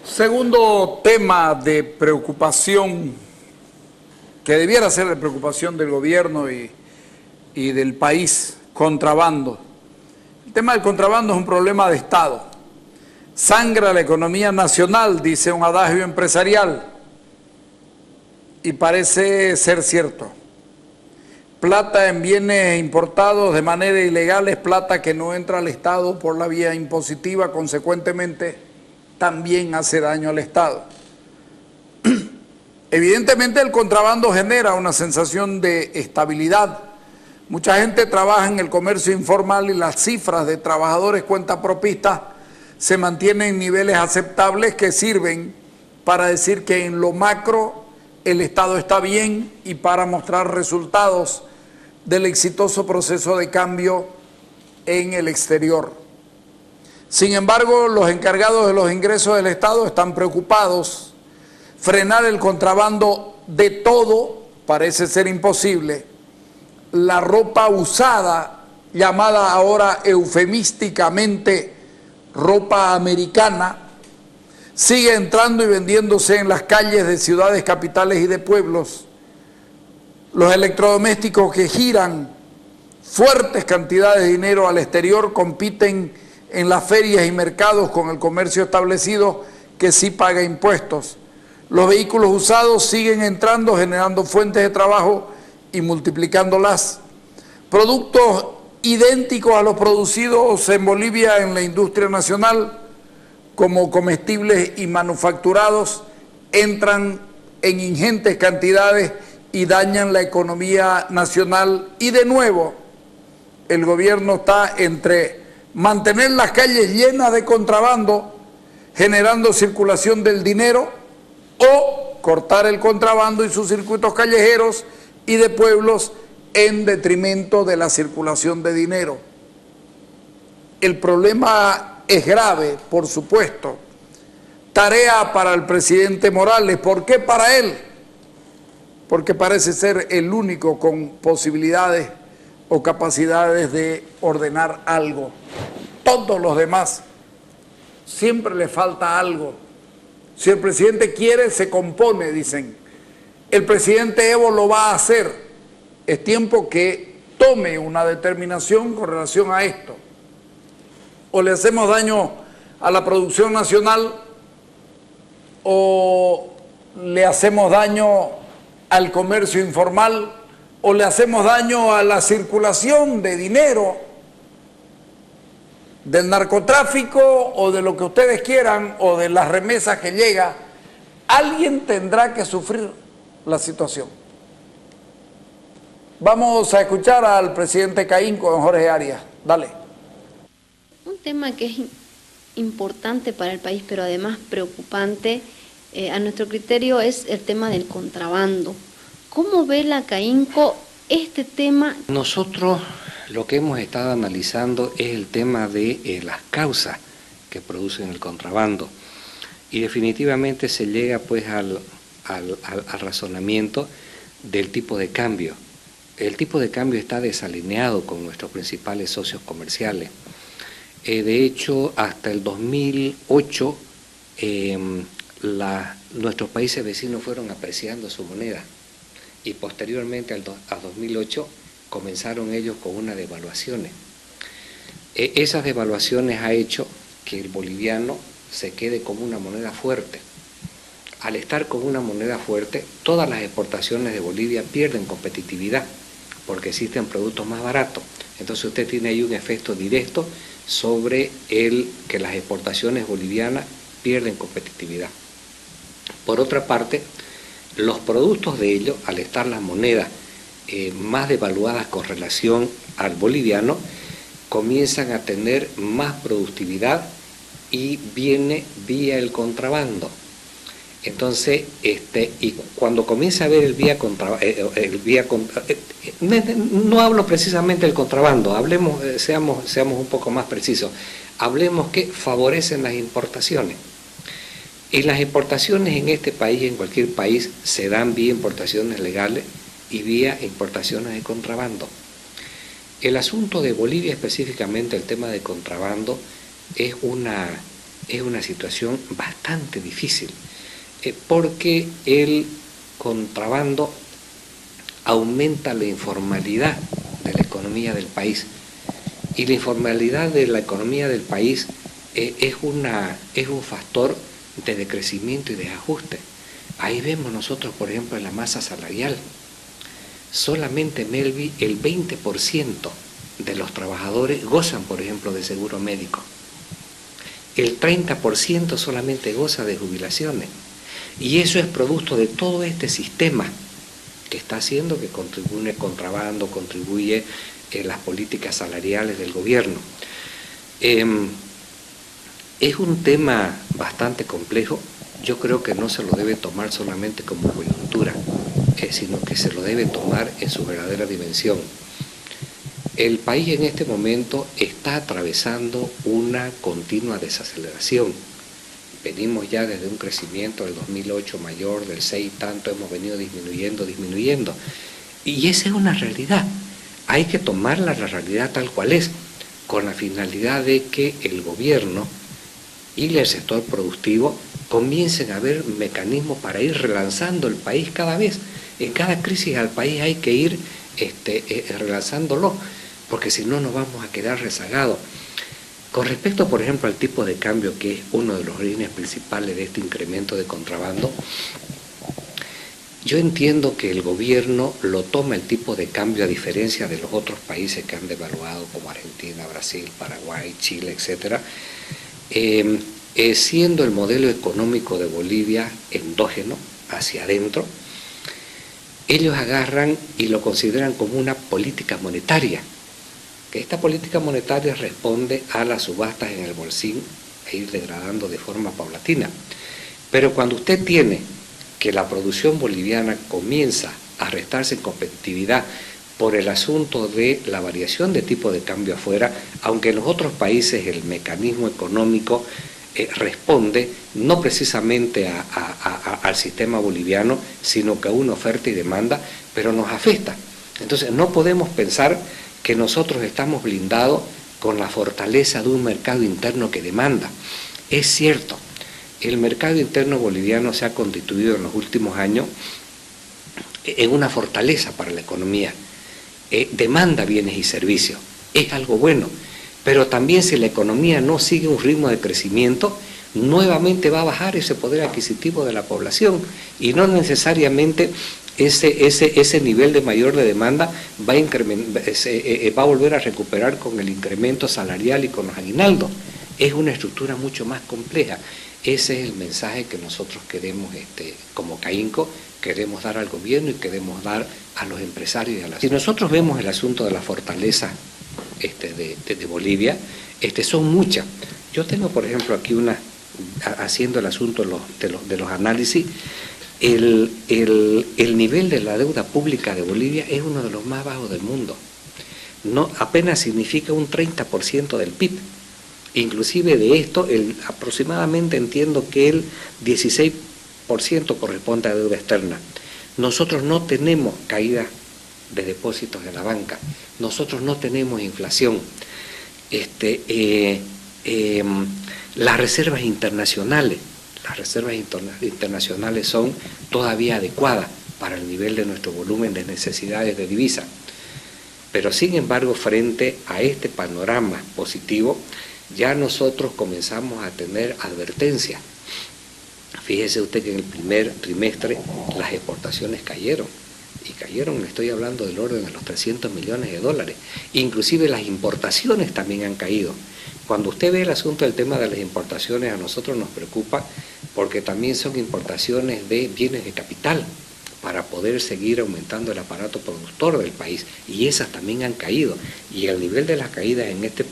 Segundo tema de preocupación, que debiera ser de preocupación del gobierno y del país, contrabando. El tema del contrabando es un problema de Estado. Sangra la economía nacional, dice un adagio empresarial, y parece ser cierto. Plata en bienes importados de manera ilegal es plata que no entra al Estado por la vía impositiva, consecuentemente también hace daño al Estado. Evidentemente el contrabando genera una sensación de estabilidad. Mucha gente trabaja en el comercio informal y las cifras de trabajadores cuentapropistas se mantienen en niveles aceptables que sirven para decir que en lo macro el Estado está bien y para mostrar resultados del exitoso proceso de cambio en el exterior. Sin embargo, los encargados de los ingresos del Estado están preocupados. Frenar el contrabando de todo parece ser imposible. La ropa usada, llamada ahora eufemísticamente ropa americana, sigue entrando y vendiéndose en las calles de ciudades capitales y de pueblos. Los electrodomésticos que giran fuertes cantidades de dinero al exterior compiten en las ferias y mercados con el comercio establecido que sí paga impuestos. Los vehículos usados siguen entrando, generando fuentes de trabajo y multiplicándolas. Productos idénticos a los producidos en Bolivia en la industria nacional, como comestibles y manufacturados, entran en ingentes cantidades y dañan la economía nacional. Y de nuevo, el gobierno está entre mantener las calles llenas de contrabando, generando circulación del dinero, o cortar el contrabando y sus circuitos callejeros y de pueblos en detrimento de la circulación de dinero. El problema es grave, por supuesto. Tarea para el presidente Morales. ¿Por qué para él? Porque parece ser el único con posibilidades o capacidades de ordenar algo. Todos los demás siempre le falta algo. Si el presidente quiere, se compone, dicen. El presidente Evo lo va a hacer. Es tiempo que tome una determinación con relación a esto. O le hacemos daño a la producción nacional, o le hacemos daño al comercio informal, o le hacemos daño a la circulación de dinero, del narcotráfico o de lo que ustedes quieran, o de las remesas que llega. Alguien tendrá que sufrir la situación. Vamos a escuchar al presidente Caín con Jorge Arias. Dale. Un tema que es importante para el país, pero además preocupante, a nuestro criterio, es el tema del contrabando. ¿Cómo ve la CAINCO este tema? Nosotros lo que hemos estado analizando es el tema de las causas que producen el contrabando, y definitivamente se llega pues al razonamiento del tipo de cambio. El tipo de cambio está desalineado con nuestros principales socios comerciales. De hecho, hasta el 2008 nuestros países vecinos fueron apreciando su moneda, y posteriormente a 2008 comenzaron ellos con unas devaluaciones. Esas devaluaciones ha hecho que el boliviano se quede como una moneda fuerte. Al estar con una moneda fuerte, todas las exportaciones de Bolivia pierden competitividad, porque existen productos más baratos. Entonces usted tiene ahí un efecto directo sobre que las exportaciones bolivianas pierden competitividad. Por otra parte, los productos de ellos, al estar las monedas más devaluadas con relación al boliviano, comienzan a tener más productividad y viene vía el contrabando. Entonces, y cuando comienza a ver no hablo precisamente del contrabando, hablemos, seamos un poco más precisos, hablemos que favorecen las importaciones. Y las importaciones en este país, en cualquier país, se dan vía importaciones legales y vía importaciones de contrabando. El asunto de Bolivia, específicamente el tema de contrabando, es una situación bastante difícil, porque el contrabando aumenta la informalidad de la economía del país, y la informalidad de la economía del país es un factor de decrecimiento y de ajuste. Ahí vemos nosotros, por ejemplo, en la masa salarial. Solamente, Melvi, el 20% de los trabajadores gozan, por ejemplo, de seguro médico. El 30% solamente goza de jubilaciones. Y eso es producto de todo este sistema que está haciendo que contribuye contrabando, contribuye las políticas salariales del gobierno. Es un tema bastante complejo. Yo creo que no se lo debe tomar solamente como coyuntura, sino que se lo debe tomar en su verdadera dimensión. El país en este momento está atravesando una continua desaceleración. Venimos ya desde un crecimiento del 2008 mayor, del 6 y tanto, hemos venido disminuyendo. Y esa es una realidad. Hay que tomarla la realidad tal cual es, con la finalidad de que el gobierno y el sector productivo comiencen a ver mecanismos para ir relanzando el país cada vez. En cada crisis al país hay que ir relanzándolo, porque si no nos vamos a quedar rezagados. Con respecto, por ejemplo, al tipo de cambio, que es uno de los orígenes principales de este incremento de contrabando, yo entiendo que el gobierno lo toma el tipo de cambio a diferencia de los otros países que han devaluado, como Argentina, Brasil, Paraguay, Chile, etcétera, siendo el modelo económico de Bolivia endógeno, hacia adentro. Ellos agarran y lo consideran como una política monetaria, que esta política monetaria responde a las subastas en el bolsín e ir degradando de forma paulatina. Pero cuando usted tiene que la producción boliviana comienza a restarse en competitividad por el asunto de la variación de tipo de cambio afuera, aunque en los otros países el mecanismo económico responde no precisamente al sistema boliviano, sino que a una oferta y demanda, pero nos afecta. Entonces no podemos pensar que nosotros estamos blindados con la fortaleza de un mercado interno que demanda. Es cierto, el mercado interno boliviano se ha constituido en los últimos años en una fortaleza para la economía. Demanda bienes y servicios, es algo bueno, pero también si la economía no sigue un ritmo de crecimiento, nuevamente va a bajar ese poder adquisitivo de la población, y no necesariamente ese nivel de mayor de demanda va a volver a recuperar con el incremento salarial y con los aguinaldos. Es una estructura mucho más compleja. Ese es el mensaje que nosotros queremos, como CAINCO, queremos dar al gobierno y queremos dar a los empresarios y a la... Si nosotros vemos el asunto de la fortaleza de Bolivia, son muchas. Yo tengo, por ejemplo, aquí haciendo el asunto de los análisis, el nivel de la deuda pública de Bolivia es uno de los más bajos del mundo. No, apenas significa un 30% del PIB. Inclusive de esto, aproximadamente entiendo que el 16% corresponde a deuda externa. Nosotros no tenemos caída de depósitos de la banca, nosotros no tenemos inflación. Las reservas internacionales son todavía adecuadas para el nivel de nuestro volumen de necesidades de divisa. Pero sin embargo, frente a este panorama positivo, ya nosotros comenzamos a tener advertencias. Fíjese usted que en el primer trimestre las exportaciones cayeron, estoy hablando del orden de los 300 millones de dólares. Inclusive las importaciones también han caído. Cuando usted ve el asunto del tema de las importaciones, a nosotros nos preocupa porque también son importaciones de bienes de capital para poder seguir aumentando el aparato productor del país, y esas también han caído, y el nivel de las caídas en este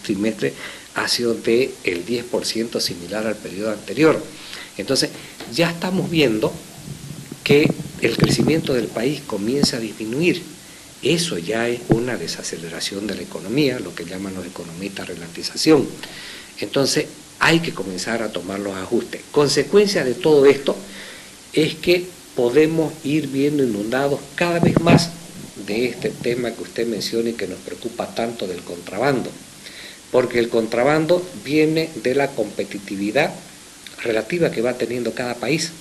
trimestre ha sido del 10%, similar al periodo anterior. Entonces ya estamos viendo que el crecimiento del país comienza a disminuir. Eso ya es una desaceleración de la economía, lo que llaman los economistas ralentización. Entonces hay que comenzar a tomar los ajustes. Consecuencia de todo esto es que podemos ir viendo inundados cada vez más de este tema que usted menciona y que nos preocupa tanto del contrabando, porque el contrabando viene de la competitividad relativa que va teniendo cada país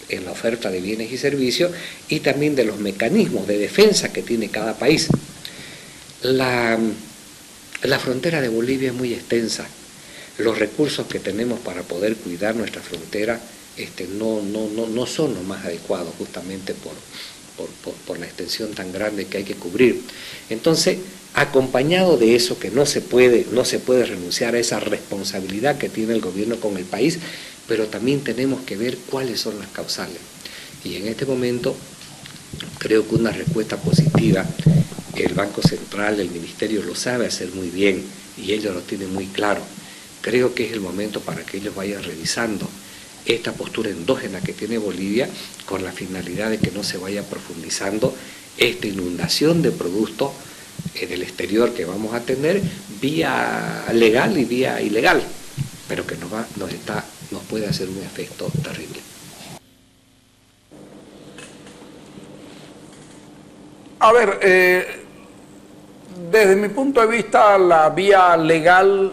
en la oferta de bienes y servicios y también de los mecanismos de defensa que tiene cada país. La frontera de Bolivia es muy extensa. Los recursos que tenemos para poder cuidar nuestra frontera no son los más adecuados, justamente por la extensión tan grande que hay que cubrir. Entonces, acompañado de eso, que no se puede renunciar a esa responsabilidad que tiene el gobierno con el país, pero también tenemos que ver cuáles son las causales. Y en este momento creo que una respuesta positiva, el Banco Central, el Ministerio lo sabe hacer muy bien y ellos lo tienen muy claro. Creo que es el momento para que ellos vayan revisando esta postura endógena que tiene Bolivia con la finalidad de que no se vaya profundizando esta inundación de productos del exterior que vamos a tener vía legal y vía ilegal, pero que nos puede hacer un efecto terrible. A ver, desde mi punto de vista, la vía legal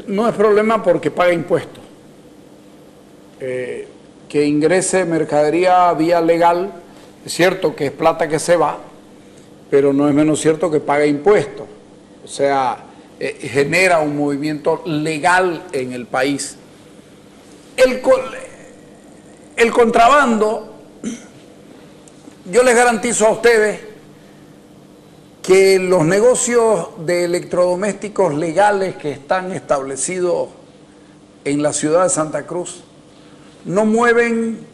no es problema porque paga impuestos. Que ingrese mercadería vía legal, es cierto que es plata que se va, pero no es menos cierto que paga impuestos. O sea, genera un movimiento legal en el país. El contrabando, yo les garantizo a ustedes que los negocios de electrodomésticos legales que están establecidos en la ciudad de Santa Cruz no mueven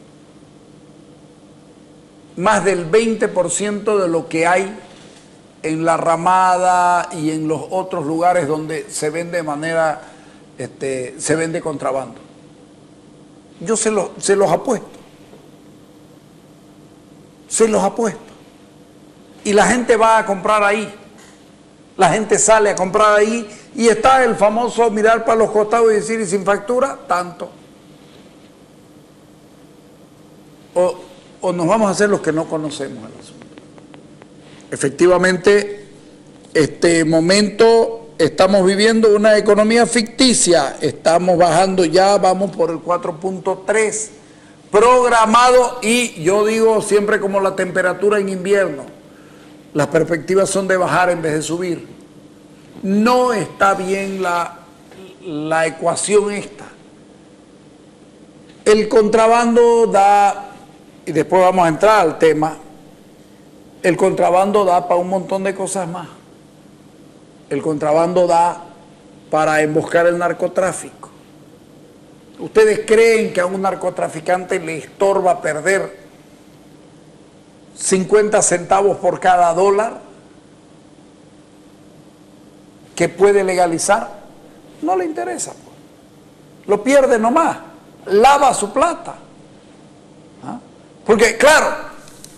más del 20% de lo que hay en La Ramada y en los otros lugares donde se vende de manera, se vende contrabando. Yo se los apuesto. Se los apuesto. Y la gente va a comprar ahí. La gente sale a comprar ahí y está el famoso mirar para los costados y decir, y sin factura, tanto. O nos vamos a hacer los que no conocemos el asunto. Efectivamente, este momento estamos viviendo una economía ficticia, estamos bajando ya, vamos por el 4.3 programado y yo digo siempre como la temperatura en invierno, las perspectivas son de bajar en vez de subir. No está bien la ecuación esta. El contrabando da, y después vamos a entrar al tema, el contrabando da para un montón de cosas más. El contrabando da para emboscar el narcotráfico. ¿Ustedes creen que a un narcotraficante le estorba perder 50 centavos por cada dólar que puede legalizar? No le interesa, pues. Lo pierde nomás, lava su plata. ¿Ah? Porque claro,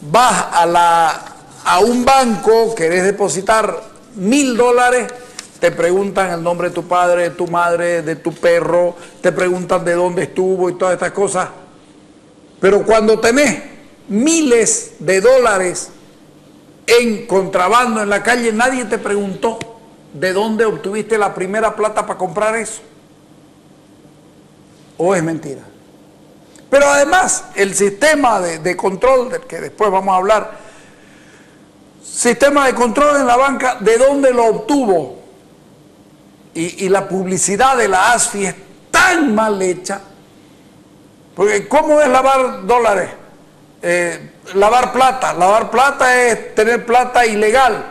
vas a un banco, querés depositar $1000, te preguntan el nombre de tu padre, de tu madre, de tu perro, te preguntan de dónde estuvo y todas estas cosas. Pero cuando tenés miles de dólares en contrabando en la calle, nadie te preguntó de dónde obtuviste la primera plata para comprar eso. ¿O es mentira? Pero además, el sistema de control, del que después vamos a hablar, sistema de control en la banca, ¿de dónde lo obtuvo? Y la publicidad de la ASFI es tan mal hecha, porque ¿cómo es lavar dólares? Lavar plata es tener plata ilegal,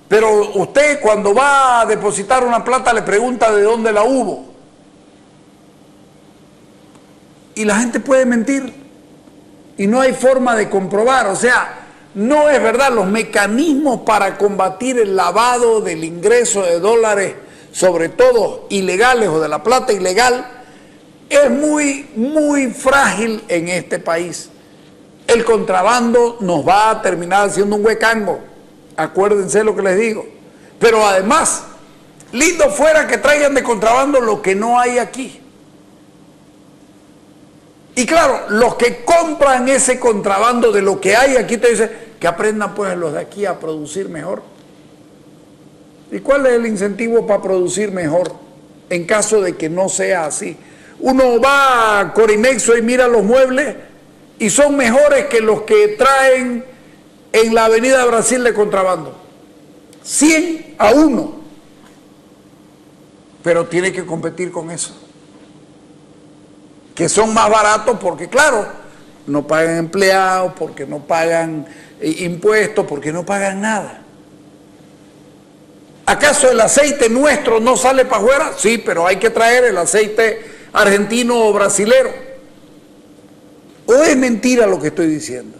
pero usted cuando va a depositar una plata le pregunta de dónde la hubo. Y la gente puede mentir y no hay forma de comprobar, o sea, no es verdad. Los mecanismos para combatir el lavado del ingreso de dólares, sobre todo ilegales o de la plata ilegal, es muy, muy frágil en este país. El contrabando nos va a terminar haciendo un huecango, acuérdense lo que les digo. Pero además, lindo fuera que traigan de contrabando lo que no hay aquí. Y claro, los que compran ese contrabando de lo que hay aquí te dicen, que aprendan pues los de aquí a producir mejor. ¿Y cuál es el incentivo para producir mejor en caso de que no sea así? Uno va a Corimexo y mira los muebles y son mejores que los que traen en la Avenida Brasil de contrabando. 100-1. Pero tiene que competir con eso. Que son más baratos porque, claro, no pagan empleados, porque no pagan impuestos, porque no pagan nada. ¿Acaso el aceite nuestro no sale para afuera? Sí, pero hay que traer el aceite argentino o brasilero. ¿O es mentira lo que estoy diciendo?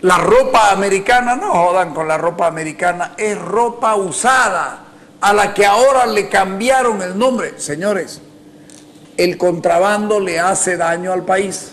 La ropa americana, no jodan con la ropa americana, es ropa usada, a la que ahora le cambiaron el nombre. Señores, el contrabando le hace daño al país.